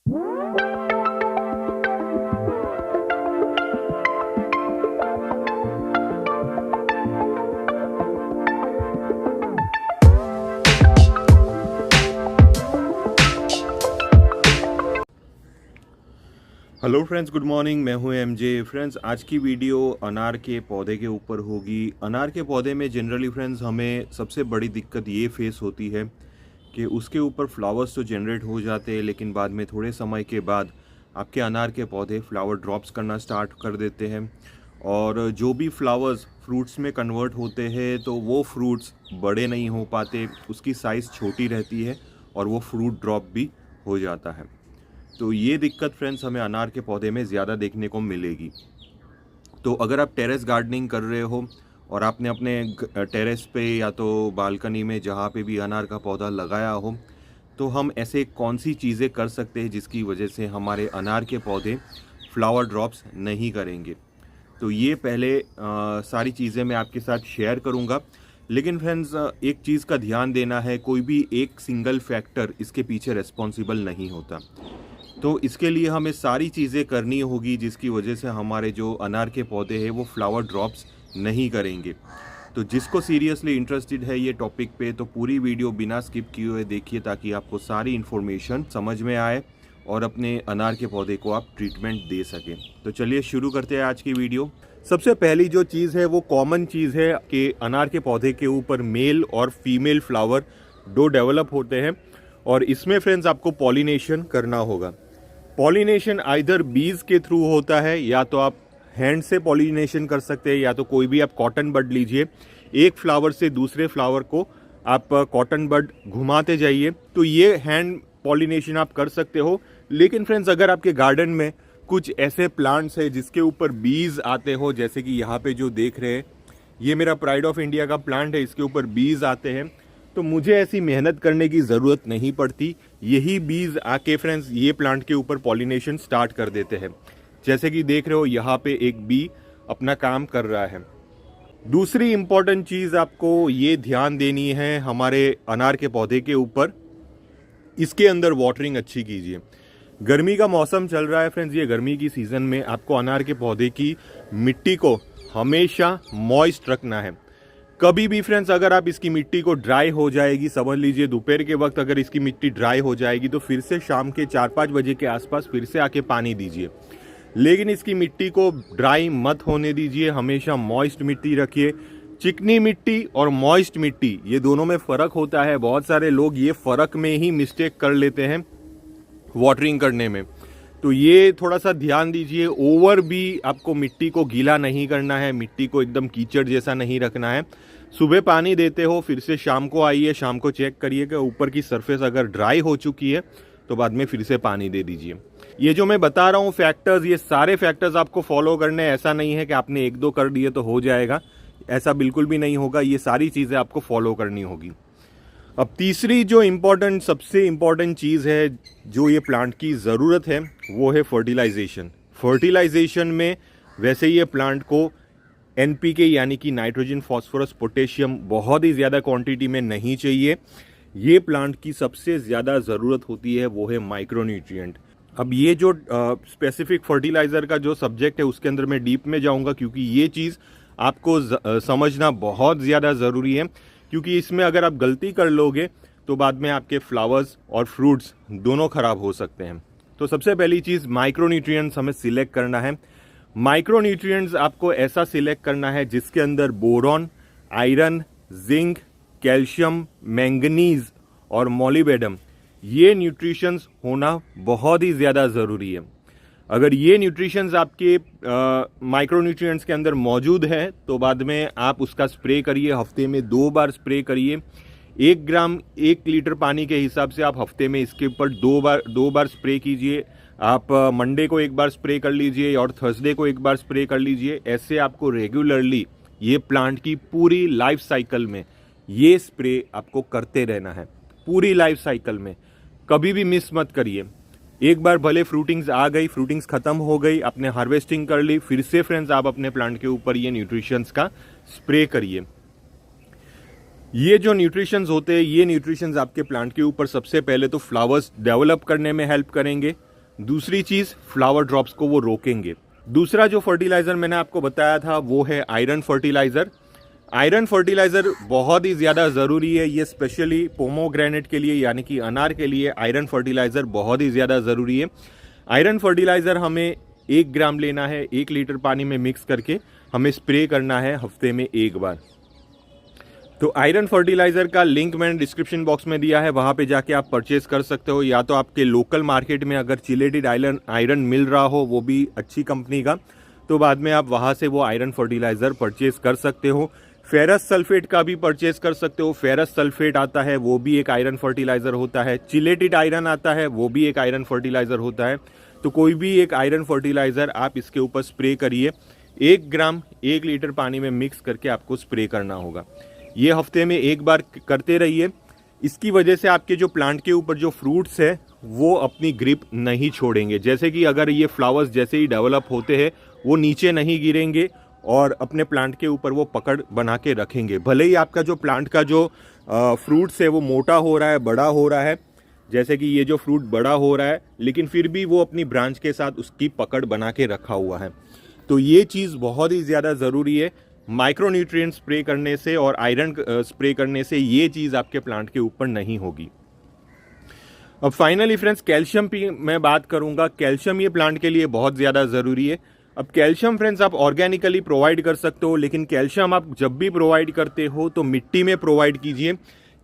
Hello friends, good morning. मैं हूं MJ. Friends, आज की वीडियो अनार के पौधे के ऊपर होगी। अनार के पौधे में जनरली फ्रेंड्स हमें सबसे बड़ी दिक्कत ये फेस होती है कि उसके ऊपर फ्लावर्स तो जनरेट हो जाते हैं, लेकिन बाद में थोड़े समय के बाद आपके अनार के पौधे फ्लावर ड्रॉप्स करना स्टार्ट कर देते हैं और जो भी फ्लावर्स फ्रूट्स में कन्वर्ट होते हैं तो वो फ्रूट्स बड़े नहीं हो पाते, उसकी साइज़ छोटी रहती है और वो फ्रूट ड्रॉप भी हो जाता है। तो ये दिक्कत फ्रेंड्स हमें अनार के पौधे में ज़्यादा देखने को मिलेगी। तो अगर आप टेरेस गार्डनिंग कर रहे हो और आपने अपने टेरेस पे या तो बालकनी में जहाँ पे भी अनार का पौधा लगाया हो, तो हम ऐसे कौन सी चीज़ें कर सकते हैं जिसकी वजह से हमारे अनार के पौधे फ्लावर ड्रॉप्स नहीं करेंगे। तो ये पहले सारी चीज़ें मैं आपके साथ शेयर करूँगा। लेकिन फ्रेंड्स, एक चीज़ का ध्यान देना है, कोई भी एक सिंगल फैक्टर इसके पीछे रिस्पॉन्सिबल नहीं होता। तो इसके लिए हमें सारी चीज़ें करनी होगी जिसकी वजह से हमारे जो अनार के पौधे हैं वो फ्लावर ड्रॉप्स नहीं करेंगे। तो जिसको सीरियसली इंटरेस्टेड है ये टॉपिक पे, तो पूरी वीडियो बिना स्किप किए हुए देखिए ताकि आपको सारी इन्फॉर्मेशन समझ में आए और अपने अनार के पौधे को आप ट्रीटमेंट दे सकें। तो चलिए शुरू करते हैं आज की वीडियो। सबसे पहली जो चीज़ है वो कॉमन चीज़ है कि अनार के पौधे के ऊपर मेल और फीमेल फ्लावर दो डेवलप होते हैं और इसमें फ्रेंड्स आपको पॉलिनेशन करना होगा। पॉलिनेशन आइदर बीज के थ्रू होता है या तो आप हैंड से पॉलिनेशन कर सकते हैं या तो कोई भी आप कॉटन बड लीजिए, एक फ्लावर से दूसरे फ्लावर को आप कॉटन बड घुमाते जाइए, तो ये हैंड पॉलिनेशन आप कर सकते हो। लेकिन फ्रेंड्स, अगर आपके गार्डन में कुछ ऐसे प्लांट्स है जिसके ऊपर बीज आते हो, जैसे कि यहाँ पे जो देख रहे हैं ये मेरा प्राइड ऑफ इंडिया का प्लांट है, इसके ऊपर बीज आते हैं, तो मुझे ऐसी मेहनत करने की ज़रूरत नहीं पड़ती। यही बीज आके फ्रेंड्स ये प्लांट के ऊपर पॉलिनेशन स्टार्ट कर देते हैं। जैसे कि देख रहे हो यहाँ पे एक बी अपना काम कर रहा है। दूसरी इंपॉर्टेंट चीज़ आपको ये ध्यान देनी है हमारे अनार के पौधे के ऊपर, इसके अंदर वाटरिंग अच्छी कीजिए। गर्मी का मौसम चल रहा है फ्रेंड्स, ये गर्मी की सीज़न में आपको अनार के पौधे की मिट्टी को हमेशा मॉइस्ट रखना है। कभी भी फ्रेंड्स अगर आप इसकी मिट्टी को ड्राई हो जाएगी, समझ लीजिए दोपहर के वक्त अगर इसकी मिट्टी ड्राई हो जाएगी तो फिर से शाम के 4-5 बजे के आसपास फिर से आके पानी दीजिए। लेकिन इसकी मिट्टी को ड्राई मत होने दीजिए, हमेशा मॉइस्ट मिट्टी रखिए। चिकनी मिट्टी और मॉइस्ट मिट्टी ये दोनों में फ़र्क होता है। बहुत सारे लोग ये फ़र्क में ही मिस्टेक कर लेते हैं वाटरिंग करने में, तो ये थोड़ा सा ध्यान दीजिए। ओवर भी आपको मिट्टी को गीला नहीं करना है, मिट्टी को एकदम कीचड़ जैसा नहीं रखना है। सुबह पानी देते हो, फिर से शाम को आइए, शाम को चेक करिए कि ऊपर की सरफेस अगर ड्राई हो चुकी है तो बाद में फिर से पानी दे दीजिए। ये जो मैं बता रहा हूँ फैक्टर्स, ये सारे फैक्टर्स आपको फॉलो करने, ऐसा नहीं है कि आपने 1-2 कर दिए तो हो जाएगा, ऐसा बिल्कुल भी नहीं होगा। ये सारी चीज़ें आपको फॉलो करनी होगी। अब तीसरी जो सबसे इम्पॉर्टेंट चीज़ है जो ये प्लांट की ज़रूरत है वो है फर्टिलाइजेशन। फर्टिलाइजेशन में वैसे ये प्लांट को एनपीके यानी कि नाइट्रोजन, फॉस्फोरस, पोटेशियम बहुत ही ज़्यादा क्वांटिटी में नहीं चाहिए। ये प्लांट की सबसे ज़्यादा ज़रूरत होती है वो है माइक्रोन्यूट्रिएंट। अब ये जो स्पेसिफिक फर्टिलाइज़र का जो सब्जेक्ट है उसके अंदर मैं डीप में जाऊँगा, क्योंकि ये चीज़ आपको समझना बहुत ज़्यादा ज़रूरी है, क्योंकि इसमें अगर आप गलती कर लोगे तो बाद में आपके फ्लावर्स और फ्रूट्स दोनों खराब हो सकते हैं। तो सबसे पहली चीज़ माइक्रोन्यूट्रिएंट्स हमें सिलेक्ट करना है। माइक्रोन्यूट्रिएंट्स आपको ऐसा सिलेक्ट करना है जिसके अंदर boron, iron, zinc, calcium, manganese और मोलिबेडम ये न्यूट्रिशंस होना बहुत ही ज़्यादा ज़रूरी है। अगर ये न्यूट्रिशंस आपके माइक्रोन्यूट्रिएंट्स के अंदर मौजूद है तो बाद में आप उसका स्प्रे करिए, हफ्ते में 2 बार स्प्रे करिए। 1 ग्राम 1 लीटर पानी के हिसाब से आप हफ्ते में इसके ऊपर 2 बार स्प्रे कीजिए। आप मंडे को 1 बार स्प्रे कर लीजिए और थर्सडे को 1 बार स्प्रे कर लीजिए। ऐसे आपको रेगुलरली ये प्लांट की पूरी लाइफ साइकिल में ये स्प्रे आपको करते रहना है। पूरी लाइफ साइकिल में कभी भी मिस मत करिए। एक बार भले फ्रूटिंग्स आ गई, फ्रूटिंग्स खत्म हो गई, आपने हार्वेस्टिंग कर ली, फिर से फ्रेंड्स आप अपने प्लांट के ऊपर ये न्यूट्रिशंस का स्प्रे करिए। ये जो न्यूट्रिशंस होते हैं, ये न्यूट्रिशंस आपके प्लांट के ऊपर सबसे पहले तो फ्लावर्स डेवलप करने में हेल्प करेंगे। दूसरी चीज़ फ्लावर ड्रॉप्स को वो रोकेंगे। दूसरा जो फर्टिलाइज़र मैंने आपको बताया था वो है आयरन फर्टिलाइज़र। आयरन फर्टिलाइज़र बहुत ही ज़्यादा ज़रूरी है, ये स्पेशली पोमोग्रेनेट के लिए यानी कि अनार के लिए आयरन फर्टिलाइज़र बहुत ही ज़्यादा ज़रूरी है। आयरन फर्टिलाइज़र हमें 1 ग्राम लेना है, 1 लीटर पानी में मिक्स करके हमें स्प्रे करना है हफ्ते में 1 बार। तो आयरन फर्टिलाइज़र का लिंक मैंने डिस्क्रिप्शन बॉक्स में दिया है, वहाँ पे जाके आप परचेज कर सकते हो, या तो आपके लोकल मार्केट में अगर चिलेटेड आयरन मिल रहा हो वो भी अच्छी कंपनी का, तो बाद में आप वहाँ से वो आयरन फर्टिलाइज़र परचेज कर सकते हो। फेरस सल्फेट का भी परचेज कर सकते हो, फेरस सल्फेट आता है वो भी एक आयरन फर्टिलाइज़र होता है, चिलेटेड आयरन आता है वो भी एक आयरन फर्टिलाइज़र होता है। तो कोई भी एक आयरन फर्टिलाइज़र आप इसके ऊपर स्प्रे करिए, 1 ग्राम 1 लीटर पानी में मिक्स करके आपको स्प्रे करना होगा। ये हफ्ते में 1 बार करते रहिए। इसकी वजह से आपके जो प्लांट के ऊपर जो फ्रूट्स है वो अपनी ग्रिप नहीं छोड़ेंगे, जैसे कि अगर ये फ्लावर्स जैसे ही डेवलप होते हैं वो नीचे नहीं गिरेंगे और अपने प्लांट के ऊपर वो पकड़ बना के रखेंगे। भले ही आपका जो प्लांट का जो फ्रूट्स है वो मोटा हो रहा है, बड़ा हो रहा है, जैसे कि ये जो फ्रूट बड़ा हो रहा है, लेकिन फिर भी वो अपनी ब्रांच के साथ उसकी पकड़ बना के रखा हुआ है। तो ये चीज़ बहुत ही ज़्यादा ज़रूरी है। माइक्रोन्यूट्रिएंट स्प्रे करने से और आयरन स्प्रे करने से ये चीज़ आपके प्लांट के ऊपर नहीं होगी। अब फाइनली फ्रेंड्स, कैल्शियम की मैं बात करूंगा। कैल्शियम ये प्लांट के लिए बहुत ज़्यादा ज़रूरी है। अब कैल्शियम फ्रेंड्स आप ऑर्गेनिकली प्रोवाइड कर सकते हो, लेकिन कैल्शियम आप जब भी प्रोवाइड करते हो तो मिट्टी में प्रोवाइड कीजिए।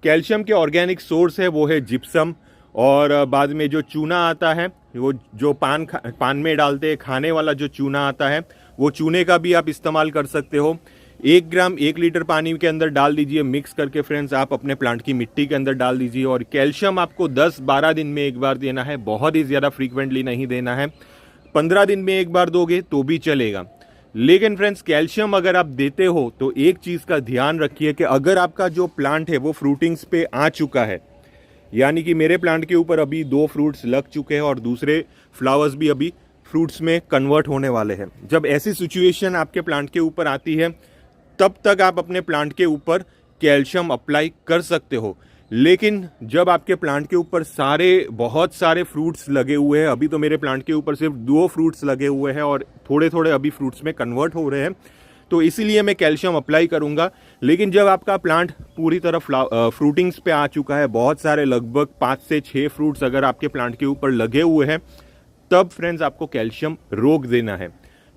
कैल्शियम के ऑर्गेनिक सोर्स है वो है जिप्सम, और बाद में जो चूना आता है, वो जो पान में डालते हैं खाने वाला जो चूना आता है, वो चूने का भी आप इस्तेमाल कर सकते हो। 1 ग्राम 1 लीटर पानी के अंदर डाल दीजिए, मिक्स करके फ्रेंड्स आप अपने प्लांट की मिट्टी के अंदर डाल दीजिए। और कैल्शियम आपको 10-12 दिन में 1 बार देना है, बहुत ही ज़्यादा फ्रीक्वेंटली नहीं देना है। 15 दिन में 1 बार दोगे तो भी चलेगा। लेकिन फ्रेंड्स, कैल्शियम अगर आप देते हो तो एक चीज़ का ध्यान रखिए कि अगर आपका जो प्लांट है वो फ्रूटिंग्स पे आ चुका है, यानी कि मेरे प्लांट के ऊपर अभी 2 फ्रूट्स लग चुके हैं और दूसरे फ्लावर्स भी अभी फ्रूट्स में कन्वर्ट होने वाले हैं, जब ऐसी सिचुएशन आपके प्लांट के ऊपर आती है तब तक आप अपने प्लांट के ऊपर कैल्शियम अप्लाई कर सकते हो। लेकिन जब आपके प्लांट के ऊपर बहुत सारे फ्रूट्स लगे हुए हैं, अभी तो मेरे प्लांट के ऊपर सिर्फ 2 फ्रूट्स लगे हुए हैं और थोड़े थोड़े अभी फ्रूट्स में कन्वर्ट हो रहे हैं, तो इसीलिए मैं कैल्शियम अप्लाई करूंगा। लेकिन जब आपका प्लांट पूरी तरह फ्रूटिंग्स पे आ चुका है, बहुत सारे लगभग 5 से 6 फ्रूट्स अगर आपके प्लांट के ऊपर लगे हुए हैं, तब फ्रेंड्स आपको कैल्शियम रोक देना है।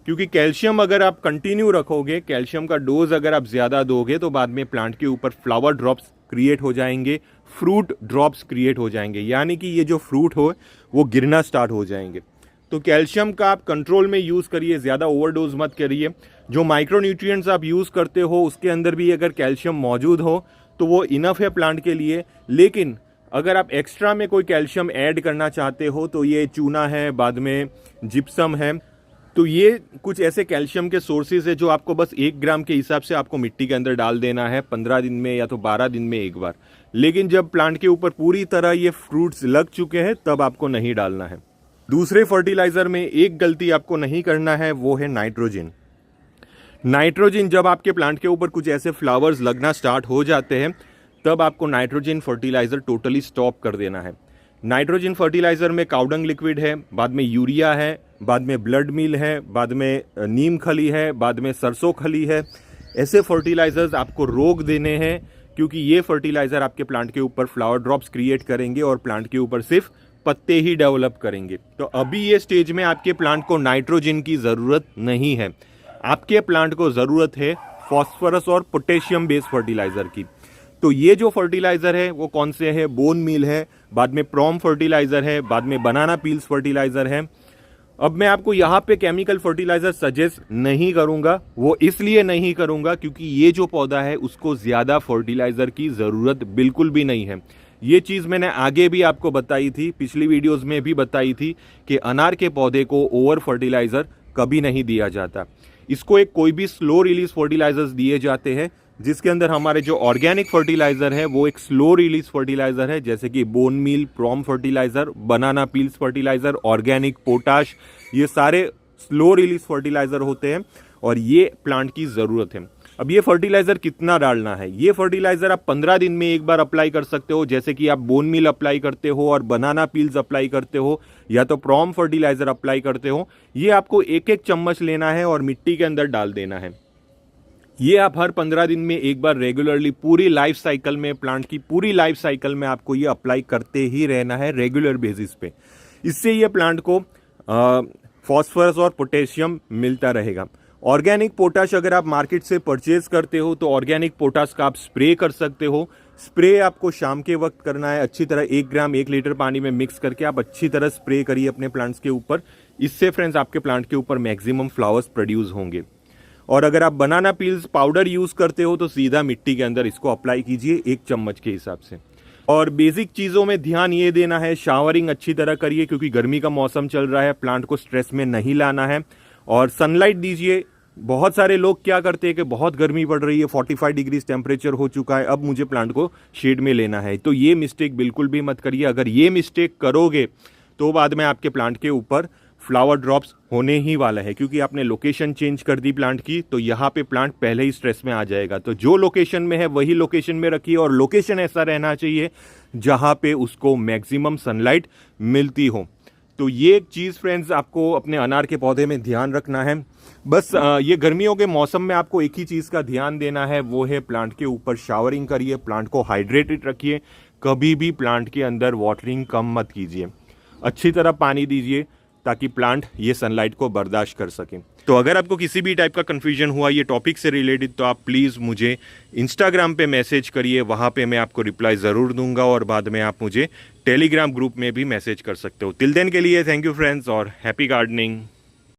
क्योंकि कैल्शियम अगर आप कंटिन्यू रखोगे, कैल्शियम का डोज अगर आप ज़्यादा दोगे, तो बाद में प्लांट के ऊपर फ्लावर ड्रॉप्स क्रिएट हो जाएंगे, फ्रूट ड्रॉप्स क्रिएट हो जाएंगे, यानी कि ये जो फ्रूट हो वो गिरना स्टार्ट हो जाएंगे। तो कैल्शियम का आप कंट्रोल में यूज़ करिए, ज़्यादा ओवरडोज मत करिए। जो माइक्रोन्यूट्रिएंट्स आप यूज़ करते हो उसके अंदर भी अगर कैल्शियम मौजूद हो तो वो इनफ है प्लांट के लिए। लेकिन अगर आप एक्स्ट्रा में कोई कैल्शियम ऐड करना चाहते हो तो ये चूना है, बाद में जिप्सम है, तो ये कुछ ऐसे कैल्शियम के सोर्सेज है जो आपको बस 1 ग्राम के हिसाब से आपको मिट्टी के अंदर डाल देना है 15 दिन में या तो 12 दिन में 1 बार। लेकिन जब प्लांट के ऊपर पूरी तरह ये फ्रूट्स लग चुके हैं तब आपको नहीं डालना है। दूसरे फर्टिलाइजर में एक गलती आपको नहीं करना है, वो है नाइट्रोजन। नाइट्रोजन जब आपके प्लांट के ऊपर कुछ ऐसे फ्लावर्स लगना स्टार्ट हो जाते हैं तब आपको नाइट्रोजन फर्टिलाइजर टोटली स्टॉप कर देना है। नाइट्रोजन फर्टिलाइजर में काउडंग लिक्विड है, बाद में यूरिया है, बाद में ब्लड मील है, बाद में नीम खली है, बाद में सरसों खली है। ऐसे फर्टिलाइजर्स आपको रोक देने हैं, क्योंकि ये फर्टिलाइजर आपके प्लांट के ऊपर फ्लावर ड्रॉप्स क्रिएट करेंगे और प्लांट के ऊपर सिर्फ पत्ते ही डेवलप करेंगे। तो अभी ये स्टेज में आपके प्लांट को नाइट्रोजन की ज़रूरत नहीं है, आपके प्लांट को ज़रूरत है फॉस्फोरस और पोटेशियम बेस्ड फर्टिलाइजर की। तो ये जो फर्टिलाइजर है वो कौन से है? बोन मील है, बाद में प्रॉम फर्टिलाइजर है, बाद में बनाना पील्स फर्टिलाइजर है। अब मैं आपको यहाँ पे केमिकल फर्टिलाइजर सजेस्ट नहीं करूंगा, वो इसलिए नहीं करूंगा क्योंकि ये जो पौधा है उसको ज़्यादा फर्टिलाइजर की ज़रूरत बिल्कुल भी नहीं है। ये चीज़ मैंने आगे भी आपको बताई थी, पिछली वीडियोस में भी बताई थी कि अनार के पौधे को ओवर फर्टिलाइजर कभी नहीं दिया जाता। इसको एक कोई भी स्लो रिलीज फर्टिलाइजर्स दिए जाते हैं, जिसके अंदर हमारे जो ऑर्गेनिक फर्टिलाइजर है वो एक स्लो रिलीज फर्टिलाइजर है, जैसे कि bone meal, PROM fertiliser, banana peels fertiliser, organic potash, ये सारे स्लो रिलीज फर्टिलाइजर होते हैं और ये प्लांट की ज़रूरत है। अब ये फर्टिलाइजर कितना डालना है, ये फर्टिलाइजर आप 15 दिन में एक बार अप्लाई कर सकते हो, जैसे कि आप बोन मील अप्लाई करते हो और बनाना पील्स अप्लाई करते हो या तो प्रॉम फर्टिलाइजर अप्लाई करते हो। ये आपको एक एक चम्मच लेना है और मिट्टी के अंदर डाल देना है। ये आप हर 15 दिन में एक बार रेगुलरली पूरी लाइफ साइकिल में, प्लांट की पूरी लाइफ साइकिल में आपको ये अप्लाई करते ही रहना है रेगुलर बेसिस पे। इससे ये प्लांट को फॉस्फोरस और पोटेशियम मिलता रहेगा। ऑर्गेनिक पोटाश अगर आप मार्केट से परचेज करते हो तो ऑर्गेनिक पोटाश का आप स्प्रे कर सकते हो। स्प्रे आपको शाम के वक्त करना है, अच्छी तरह 1 ग्राम 1 लीटर पानी में मिक्स करके आप अच्छी तरह स्प्रे करिए अपने प्लांट्स के ऊपर। इससे फ्रेंड्स आपके प्लांट के ऊपर मैक्सिमम फ्लावर्स प्रोड्यूस होंगे। और अगर आप बनाना पील्स पाउडर यूज करते हो तो सीधा मिट्टी के अंदर इसको अप्लाई कीजिए 1 चम्मच के हिसाब से। और बेसिक चीज़ों में ध्यान ये देना है, शावरिंग अच्छी तरह करिए क्योंकि गर्मी का मौसम चल रहा है, प्लांट को स्ट्रेस में नहीं लाना है। और सनलाइट दीजिए। बहुत सारे लोग क्या करते हैं कि बहुत गर्मी पड़ रही है, 45 डिग्री टेम्परेचर हो चुका है, अब मुझे प्लांट को शेड में लेना है, तो ये मिस्टेक बिल्कुल भी मत करिए। अगर ये मिस्टेक करोगे तो बाद में आपके प्लांट के ऊपर फ्लावर ड्रॉप्स होने ही वाला है, क्योंकि आपने लोकेशन चेंज कर दी प्लांट की, तो यहाँ पे प्लांट पहले ही स्ट्रेस में आ जाएगा। तो जो लोकेशन में है वही लोकेशन में रखिए और लोकेशन ऐसा रहना चाहिए जहाँ पे उसको मैक्सिमम सनलाइट मिलती हो। तो ये एक चीज़ फ्रेंड्स आपको अपने अनार के पौधे में ध्यान रखना है। बस ये गर्मियों के मौसम में आपको एक ही चीज़ का ध्यान देना है, वो है प्लांट के ऊपर शावरिंग करिए, प्लांट को हाइड्रेटेड रखिए, कभी भी प्लांट के अंदर वाटरिंग कम मत कीजिए, अच्छी तरह पानी दीजिए ताकि प्लांट ये सनलाइट को बर्दाश्त कर सके। तो अगर आपको किसी भी टाइप का कन्फ्यूजन हुआ ये टॉपिक से रिलेटेड तो आप प्लीज़ मुझे इंस्टाग्राम पे मैसेज करिए, वहाँ पे मैं आपको रिप्लाई ज़रूर दूंगा और बाद में आप मुझे टेलीग्राम ग्रुप में भी मैसेज कर सकते हो। टिल देन के लिए थैंक यू फ्रेंड्स और हैप्पी गार्डनिंग।